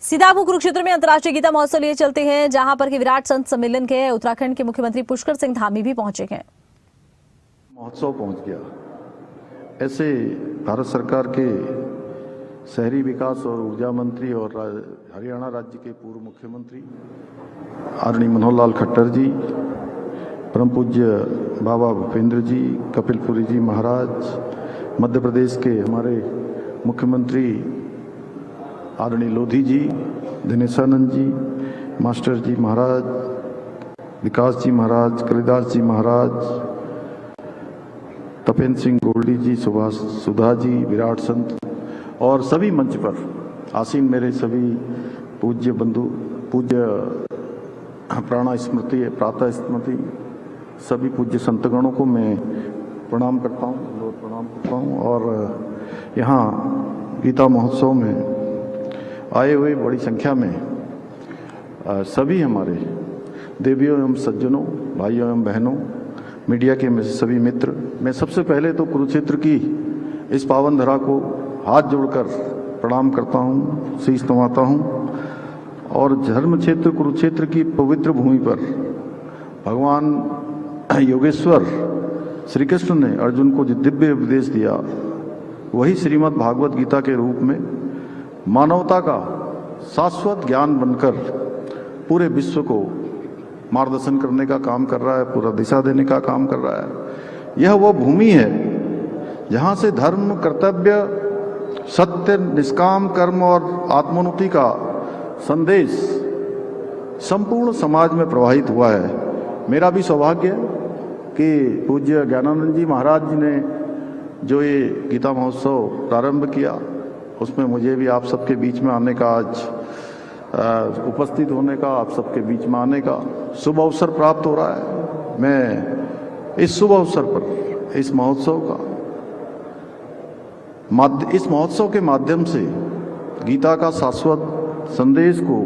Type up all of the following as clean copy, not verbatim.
सीधा आपको कुरुक्षेत्र में अंतर्राष्ट्रीय गीता महोत्सव लिए चलते हैं, जहां पर कि विराट संत सम्मेलन के उत्तराखंड के मुख्यमंत्री पुष्कर सिंह धामी भी पहुंचे हैं। महोत्सव पहुंच गया। ऐसे भारत सरकार के शहरी विकास और ऊर्जा मंत्री और हरियाणा राज्य के पूर्व मुख्यमंत्री आदरणीय मनोहर लाल खट्टर जी, परम पूज्य बाबा भूपेंद्र जी, कपिलपुरी जी महाराज, मध्य प्रदेश के हमारे मुख्यमंत्री आदरणीय लोधी जी, दिनेशानंद जी, मास्टर जी महाराज, विकास जी महाराज, कालिदास जी महाराज, तपेन्द्र सिंह गोल्डी जी, सुभाष सुधा जी, विराट संत और सभी मंच पर आसीन मेरे सभी पूज्य बंधु, पूज्य प्राणा स्मृति, प्रातः स्मृति, सभी पूज्य संतगणों को मैं प्रणाम करता हूँ और यहाँ गीता महोत्सव में आए हुए बड़ी संख्या में सभी हमारे देवियों एवं सज्जनों, भाइयों एवं बहनों, मीडिया के में सभी मित्र, मैं सबसे पहले तो कुरुक्षेत्र की इस पावन धरा को हाथ जोड़कर प्रणाम करता हूँ, शीश नवाता हूँ और धर्म क्षेत्र कुरुक्षेत्र की पवित्र भूमि पर भगवान योगेश्वर श्री कृष्ण ने अर्जुन को जो दिव्य उपदेश दिया, वही श्रीमद् भागवत गीता के रूप में मानवता का शाश्वत ज्ञान बनकर पूरे विश्व को मार्गदर्शन करने का काम कर रहा है, पूरा दिशा देने का काम कर रहा है। यह वो भूमि है जहाँ से धर्म, कर्तव्य, सत्य, निष्काम कर्म और आत्मोन्नति का संदेश संपूर्ण समाज में प्रवाहित हुआ है। मेरा भी सौभाग्य है कि पूज्य ज्ञानानंद जी महाराज जी ने जो ये गीता महोत्सव प्रारंभ किया, उसमें मुझे भी आप सबके बीच में आने का, आज उपस्थित होने का, आप सबके बीच में आने का शुभ अवसर प्राप्त हो रहा है। मैं इस शुभ अवसर पर इस महोत्सव के माध्यम से गीता का शाश्वत संदेश को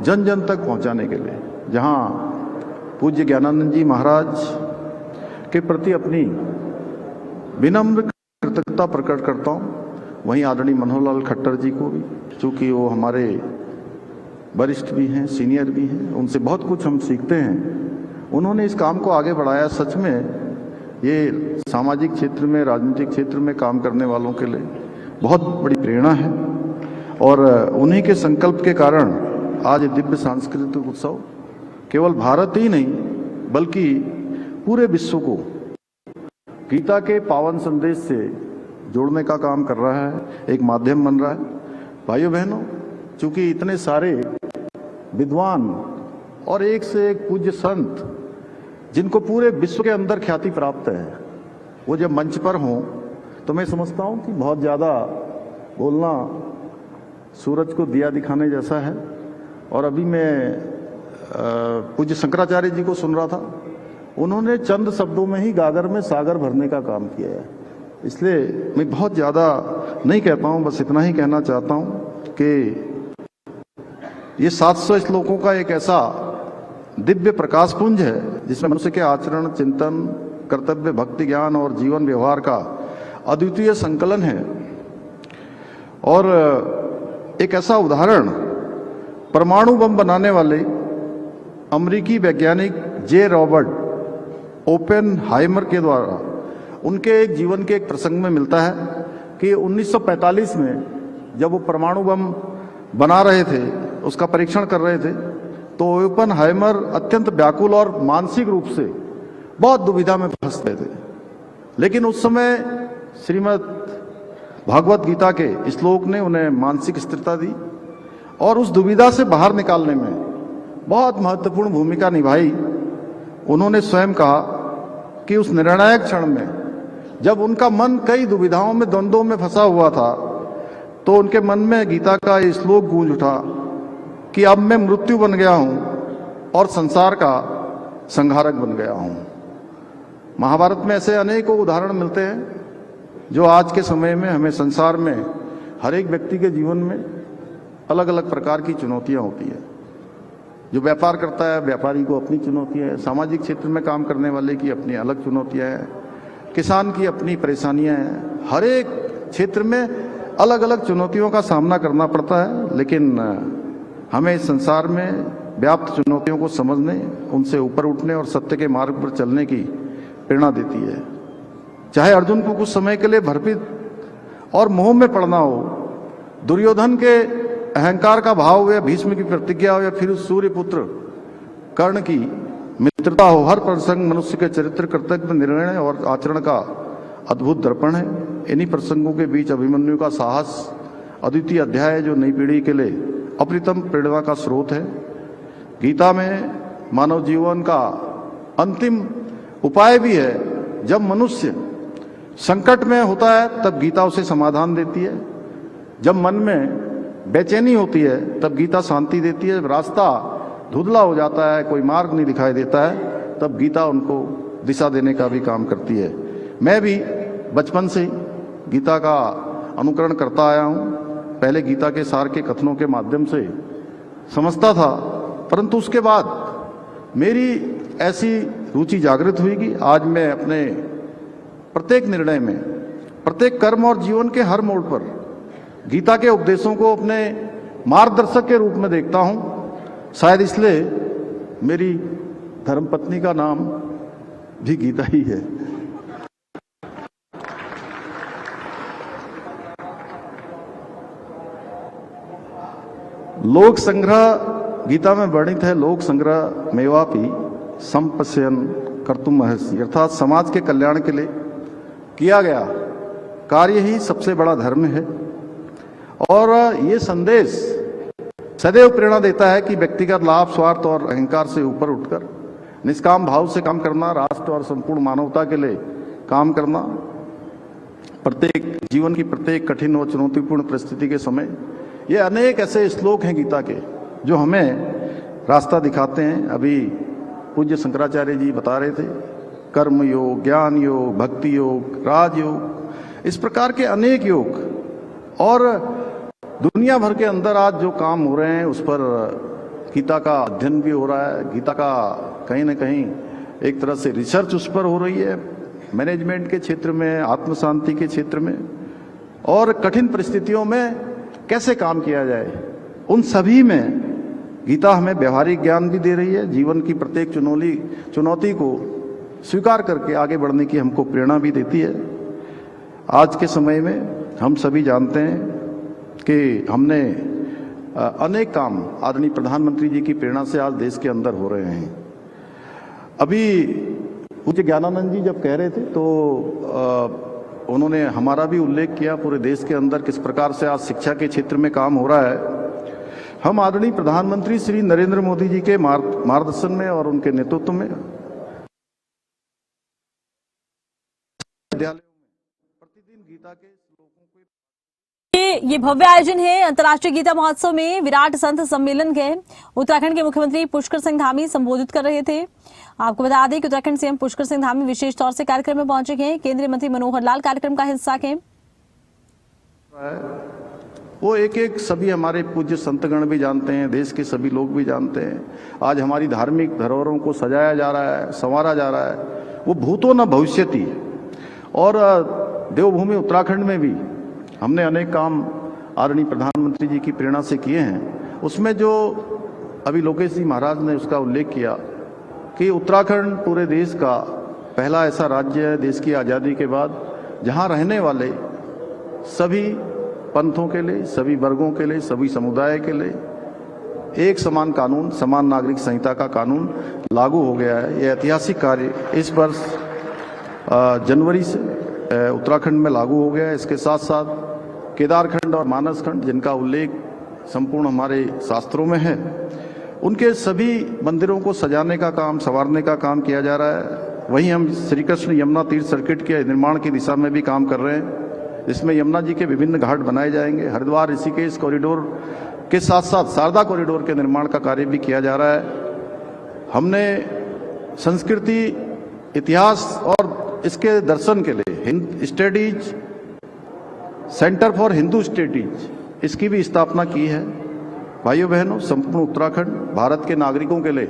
जन जन तक पहुंचाने के लिए, जहां पूज्य ज्ञानानंद जी महाराज के प्रति अपनी विनम्र कृतज्ञता प्रकट करता हूं, वहीं आदरणीय मनोहर लाल खट्टर जी को भी, चूँकि वो हमारे वरिष्ठ भी हैं, सीनियर भी हैं, उनसे बहुत कुछ हम सीखते हैं। उन्होंने इस काम को आगे बढ़ाया। सच में ये सामाजिक क्षेत्र में, राजनीतिक क्षेत्र में काम करने वालों के लिए बहुत बड़ी प्रेरणा है और उन्हीं के संकल्प के कारण आज दिव्य सांस्कृतिक उत्सव केवल भारत ही नहीं बल्कि पूरे विश्व को गीता के पावन संदेश से जोड़ने का काम कर रहा है, एक माध्यम बन रहा है। भाइयों बहनों, चूंकि इतने सारे विद्वान और एक से एक पूज्य संत जिनको पूरे विश्व के अंदर ख्याति प्राप्त है, वो जब मंच पर हों तो मैं समझता हूँ कि बहुत ज़्यादा बोलना सूरज को दिया दिखाने जैसा है। और अभी मैं पूज्य शंकराचार्य जी को सुन रहा था, उन्होंने चंद शब्दों में ही गागर में सागर भरने का काम किया है। इसलिए मैं बहुत ज़्यादा नहीं कहता हूँ, बस इतना ही कहना चाहता हूँ कि ये 700 श्लोकों का एक ऐसा दिव्य प्रकाश पुंज है जिसमें मनुष्य के आचरण, चिंतन, कर्तव्य, भक्ति, ज्ञान और जीवन व्यवहार का अद्वितीय संकलन है। और एक ऐसा उदाहरण परमाणु बम बनाने वाले अमेरिकी वैज्ञानिक जे रॉबर्ट ओपेनहाइमर के द्वारा उनके एक जीवन के एक प्रसंग में मिलता है कि 1945 में जब वो परमाणु बम बना रहे थे, उसका परीक्षण कर रहे थे, तो ओपेनहाइमर अत्यंत व्याकुल और मानसिक रूप से बहुत दुविधा में फंस गए थे। लेकिन उस समय श्रीमद् भागवत गीता के श्लोक ने उन्हें मानसिक स्थिरता दी और उस दुविधा से बाहर निकालने में बहुत महत्वपूर्ण भूमिका निभाई। उन्होंने स्वयं कहा कि उस निर्णायक क्षण में जब उनका मन कई दुविधाओं में, द्वंद्वों में फंसा हुआ था, तो उनके मन में गीता का ये श्लोक गूंज उठा कि अब मैं मृत्यु बन गया हूं और संसार का संहारक बन गया हूं। महाभारत में ऐसे अनेकों उदाहरण मिलते हैं जो आज के समय में हमें संसार में हर एक व्यक्ति के जीवन में अलग अलग प्रकार की चुनौतियां होती है। जो व्यापार करता है, व्यापारी को अपनी चुनौतियां है, सामाजिक क्षेत्र में काम करने वाले की अपनी अलग चुनौतियां हैं, किसान की अपनी परेशानियां हैं। हर एक क्षेत्र में अलग अलग चुनौतियों का सामना करना पड़ता है, लेकिन हमें इस संसार में व्याप्त चुनौतियों को समझने, उनसे ऊपर उठने और सत्य के मार्ग पर चलने की प्रेरणा देती है। चाहे अर्जुन को कुछ समय के लिए भ्रमित और मोह में पड़ना हो, दुर्योधन के अहंकार का भाव हो, या भीष्म की प्रतिज्ञा हो, या फिर उस सूर्यपुत्र कर्ण की मित्रता हो, हर प्रसंग मनुष्य के चरित्र, कर्तव्य, निर्णय और आचरण का अद्भुत दर्पण है। इन्हीं प्रसंगों के बीच अभिमन्यु का साहस अद्वितीय अध्याय है, जो नई पीढ़ी के लिए अप्रतिम प्रेरणा का स्रोत है। गीता में मानव जीवन का अंतिम उपाय भी है। जब मनुष्य संकट में होता है तब गीता उसे समाधान देती है, जब मन में बेचैनी होती है तब गीता शांति देती है, जब रास्ता धुंधला हो जाता है, कोई मार्ग नहीं दिखाई देता है, तब गीता उनको दिशा देने का भी काम करती है। मैं भी बचपन से ही गीता का अनुकरण करता आया हूँ। पहले गीता के सार के कथनों के माध्यम से समझता था, परंतु उसके बाद मेरी ऐसी रुचि जागृत हुई कि आज मैं अपने प्रत्येक निर्णय में, प्रत्येक कर्म और जीवन के हर मोड़ पर गीता के उपदेशों को अपने मार्गदर्शक के रूप में देखता हूं। शायद इसलिए मेरी धर्मपत्नी का नाम भी गीता ही है। लोक संग्रह गीता में वर्णित है, लोक संग्रह मेवापि संपश्यन कर्तुम महर्षि, अर्थात समाज के कल्याण के लिए किया गया कार्य ही सबसे बड़ा धर्म है। और ये संदेश सदैव प्रेरणा देता है कि व्यक्तिगत लाभ, स्वार्थ और अहंकार से ऊपर उठकर निष्काम भाव से काम करना, राष्ट्र और संपूर्ण मानवता के लिए काम करना, प्रत्येक जीवन की प्रत्येक कठिन और चुनौतीपूर्ण परिस्थिति के समय। ये अनेक ऐसे श्लोक हैं गीता के जो हमें रास्ता दिखाते हैं। अभी पूज्य शंकराचार्य जी बता रहे थे, कर्म योग, ज्ञान योग, भक्ति योग, राजयोग, इस प्रकार के अनेक योग। और दुनिया भर के अंदर आज जो काम हो रहे हैं उस पर गीता का अध्ययन भी हो रहा है। गीता का कहीं ना कहीं एक तरह से रिसर्च उस पर हो रही है, मैनेजमेंट के क्षेत्र में, आत्म शांति के क्षेत्र में, और कठिन परिस्थितियों में कैसे काम किया जाए, उन सभी में गीता हमें व्यवहारिक ज्ञान भी दे रही है। जीवन की प्रत्येक चुनौती को स्वीकार करके आगे बढ़ने की हमको प्रेरणा भी देती है। आज के समय में हम सभी जानते हैं कि हमने अनेक काम आदरणीय प्रधानमंत्री जी की प्रेरणा से आज देश के अंदर हो रहे हैं। अभी पूज्य ज्ञानानंद जी जब कह रहे थे तो उन्होंने हमारा भी उल्लेख किया, पूरे देश के अंदर किस प्रकार से आज शिक्षा के क्षेत्र में काम हो रहा है। हम आदरणीय प्रधानमंत्री श्री नरेंद्र मोदी जी के मार्गदर्शन में और उनके नेतृत्व में विद्यालयों में प्रतिदिन गीता के श्लोकों को ये भव्य आयोजन है अंतर्राष्ट्रीय गीता महोत्सव में विराट संत सम्मेलन के उत्तराखंड के मुख्यमंत्री पुष्कर सिंह धामी संबोधित कर रहे थे। आपको बता दें कि उत्तराखंड सीएम पुष्कर सिंह धामी विशेष तौर से कार्यक्रम में पहुंचे हैं। केंद्रीय मंत्री मनोहर लाल कार्यक्रम का हिस्सा हैं। वो एक सभी हमारे पूज्य संतगण भी जानते हैं, देश के सभी लोग भी जानते हैं। आज हमारी धार्मिक धरोहरों को सजाया जा रहा है, संवारा जा रहा है, वो भूतो न भविष्यति। और देवभूमि उत्तराखंड में भी हमने अनेक काम आदरणीय प्रधानमंत्री जी की प्रेरणा से किए हैं। उसमें जो अभी लोकेश जी महाराज ने उसका उल्लेख किया कि उत्तराखंड पूरे देश का पहला ऐसा राज्य है देश की आज़ादी के बाद जहां रहने वाले सभी पंथों के लिए, सभी वर्गों के लिए, सभी समुदाय के लिए एक समान कानून, समान नागरिक संहिता का कानून लागू हो गया है। यह ऐतिहासिक कार्य इस वर्ष जनवरी से उत्तराखंड में लागू हो गया है। इसके साथ साथ केदारखंड और मानसखंड, जिनका उल्लेख संपूर्ण हमारे शास्त्रों में है, उनके सभी मंदिरों को सजाने का काम, संवारने का काम किया जा रहा है। वहीं हम श्री कृष्ण यमुना तीर्थ सर्किट के निर्माण की दिशा में भी काम कर रहे हैं, जिसमें यमुना जी के विभिन्न घाट बनाए जाएंगे। हरिद्वार ऋषिकेश कॉरिडोर के साथ साथ शारदा कॉरिडोर के निर्माण का कार्य भी किया जा रहा है। हमने संस्कृति, इतिहास और इसके दर्शन के लिए studies centre for Hindu studies, इसकी भी स्थापना की है। भाइयों बहनों, संपूर्ण उत्तराखंड भारत के नागरिकों के लिए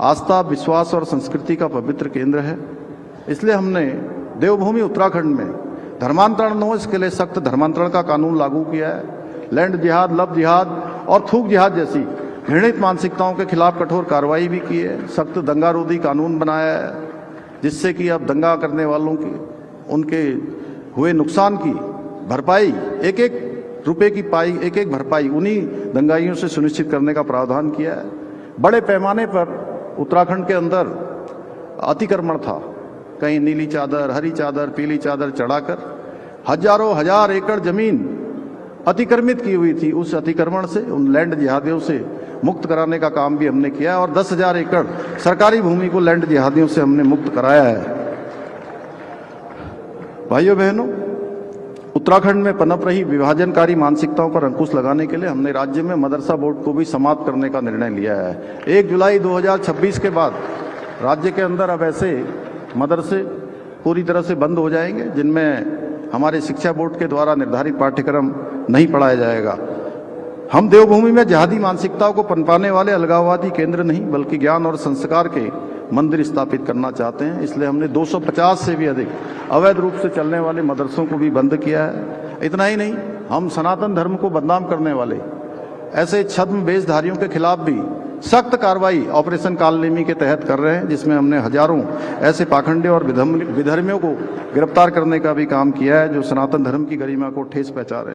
आस्था, विश्वास और संस्कृति का पवित्र केंद्र है। इसलिए हमने देवभूमि उत्तराखंड में धर्मांतरण न हो, इसके लिए सख्त धर्मांतरण का कानून लागू किया है। लैंड जिहाद, लव जिहाद और थूक जिहाद जैसी घृणित मानसिकताओं के खिलाफ कठोर कार्रवाई भी की है। सख्त दंगारोधी कानून बनाया है, जिससे कि अब दंगा करने वालों की, उनके हुए नुकसान की भरपाई, एक एक रुपए की पाई, एक एक भरपाई उन्हीं दंगाइयों से सुनिश्चित करने का प्रावधान किया है। बड़े पैमाने पर उत्तराखंड के अंदर अतिक्रमण था, कहीं नीली चादर, हरी चादर, पीली चादर चढ़ाकर हजारों हजार एकड़ जमीन अतिक्रमित की हुई थी। उस अतिक्रमण से, उन लैंड जिहादियों से मुक्त कराने का काम भी हमने किया और 10,000 एकड़ सरकारी भूमि को लैंड जिहादियों से हमने मुक्त कराया है। भाइयों बहनों, उत्तराखंड में पनप रही विभाजनकारी मानसिकताओं पर अंकुश लगाने के लिए हमने राज्य में मदरसा बोर्ड को भी समाप्त करने का निर्णय लिया है। 1 जुलाई 2026 के बाद राज्य के अंदर अब ऐसे मदरसे पूरी तरह से बंद हो जाएंगे जिनमें हमारे शिक्षा बोर्ड के द्वारा निर्धारित पाठ्यक्रम नहीं पढ़ाया जाएगा। हम देवभूमि में जिहादी मानसिकताओं को पनपाने वाले अलगाववादी केंद्र नहीं, बल्कि ज्ञान और संस्कार के मंदिर स्थापित करना चाहते हैं। इसलिए हमने 250 से भी अधिक अवैध रूप से चलने वाले मदरसों को भी बंद किया है। इतना ही नहीं, हम सनातन धर्म को बदनाम करने वाले ऐसे छद्म वेशधारियों के खिलाफ भी सख्त कार्रवाई ऑपरेशन कालनेमी के तहत कर रहे हैं, जिसमें हमने हजारों ऐसे पाखंडी और विधर्मियों को गिरफ्तार करने का भी काम किया है जो सनातन धर्म की गरिमा को ठेस पहुंचा रहे हैं।